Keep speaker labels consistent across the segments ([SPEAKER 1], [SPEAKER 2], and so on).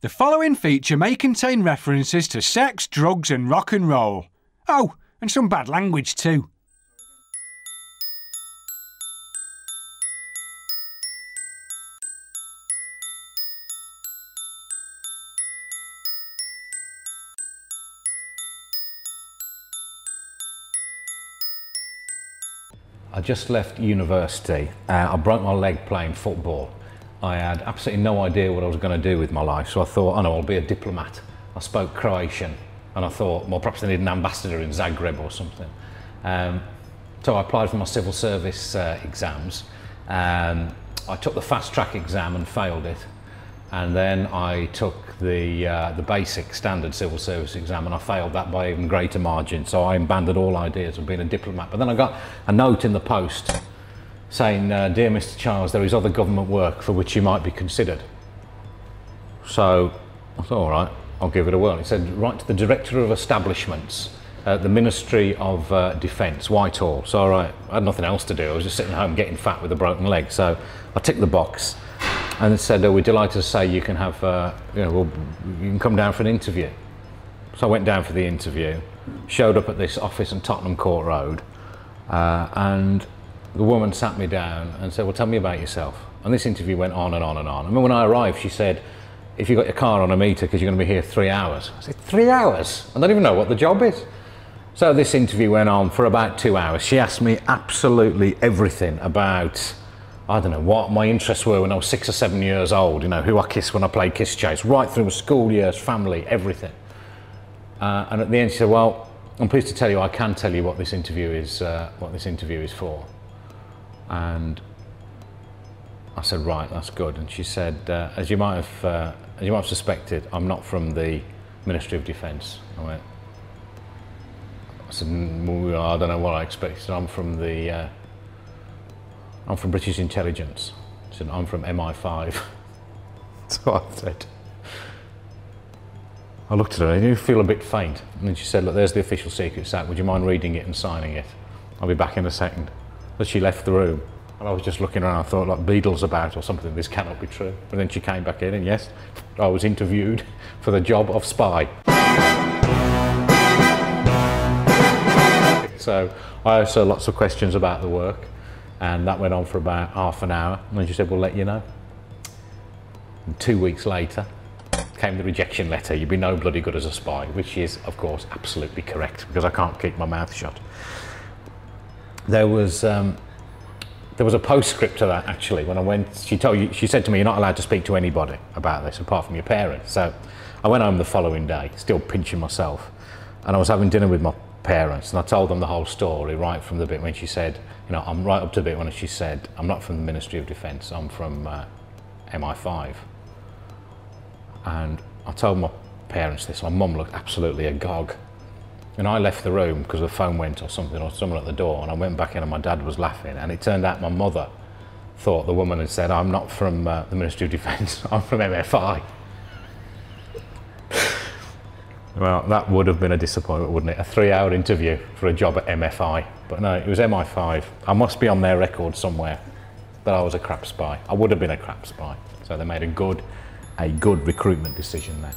[SPEAKER 1] The following feature may contain references to sex, drugs and rock and roll. Oh, and some bad language too.
[SPEAKER 2] I just left university. I broke my leg playing football. I had absolutely no idea what I was going to do with my life, so I thought, oh no, I'll be a diplomat. I spoke Croatian, and I thought, well, perhaps I need an ambassador in Zagreb or something. So I applied for my civil service exams. I took the fast track exam and failed it. And then I took the basic standard civil service exam, and I failed that by even greater margin. So I abandoned all ideas of being a diplomat. But then I got a note in the post saying, "Dear Mr. Chiles, there is other government work for which you might be considered." So I thought, all right, I'll give it a whirl. It said, write to the Director of Establishments at the Ministry of Defence, Whitehall. So all right, I had nothing else to do. I was just sitting at home getting fat with a broken leg. So I ticked the box. And it said, oh, we're delighted to say you can have, you can come down for an interview. So I went down for the interview, showed up at this office on Tottenham Court Road, and the woman sat me down and said, well, tell me about yourself. And this interview went on and on and on. I mean, when I arrived, she said, if you got your car on a meter, because you're going to be here 3 hours. I said, 3 hours? I don't even know what the job is. So this interview went on for about 2 hours. She asked me absolutely everything about, I don't know, what my interests were when I was 6 or 7 years old, you know, who I kissed when I played Kiss Chase, right through my school years, family, everything. And at the end she said, well, I'm pleased to tell you I can tell you what this interview is for. And I said, right, that's good. And she said, as you might have suspected, I'm not from the Ministry of Defence. I said, well, I don't know what I expected. I'm from British Intelligence. I said, I'm from MI5. So I said, I looked at her, and you feel a bit faint. And then she said, look, there's the official Secrets Act. Would you mind reading it and signing it? I'll be back in a second. But she left the room. And I was just looking around, I thought, like, Beatles about or something, this cannot be true. But then she came back in, and yes, I was interviewed for the job of spy. So I asked her lots of questions about the work, and that went on for about half an hour. And then she said, we'll let you know. And 2 weeks later came the rejection letter. You'd be no bloody good as a spy, which is, of course, absolutely correct, because I can't keep my mouth shut. There was a postscript to that, actually. When I went, she said to me, you're not allowed to speak to anybody about this apart from your parents. So I went home the following day, still pinching myself, and I was having dinner with my parents, and I told them the whole story, right from the bit when she said, you know, I'm right up to the bit when she said, I'm not from the Ministry of Defence, I'm from MI5. And I told my parents this. My mum looked absolutely agog. And I left the room because the phone went or something, or someone at the door, and I went back in and my dad was laughing. And it turned out my mother thought the woman had said, I'm not from the Ministry of Defence, I'm from MFI. Well, that would have been a disappointment, wouldn't it? A 3-hour interview for a job at MFI. But no, it was MI5. I must be on their record somewhere that I was a crap spy. I would have been a crap spy. So they made a good recruitment decision there.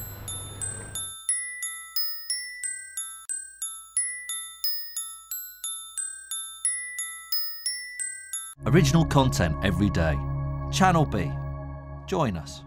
[SPEAKER 3] Original content every day. Channel B. Join us.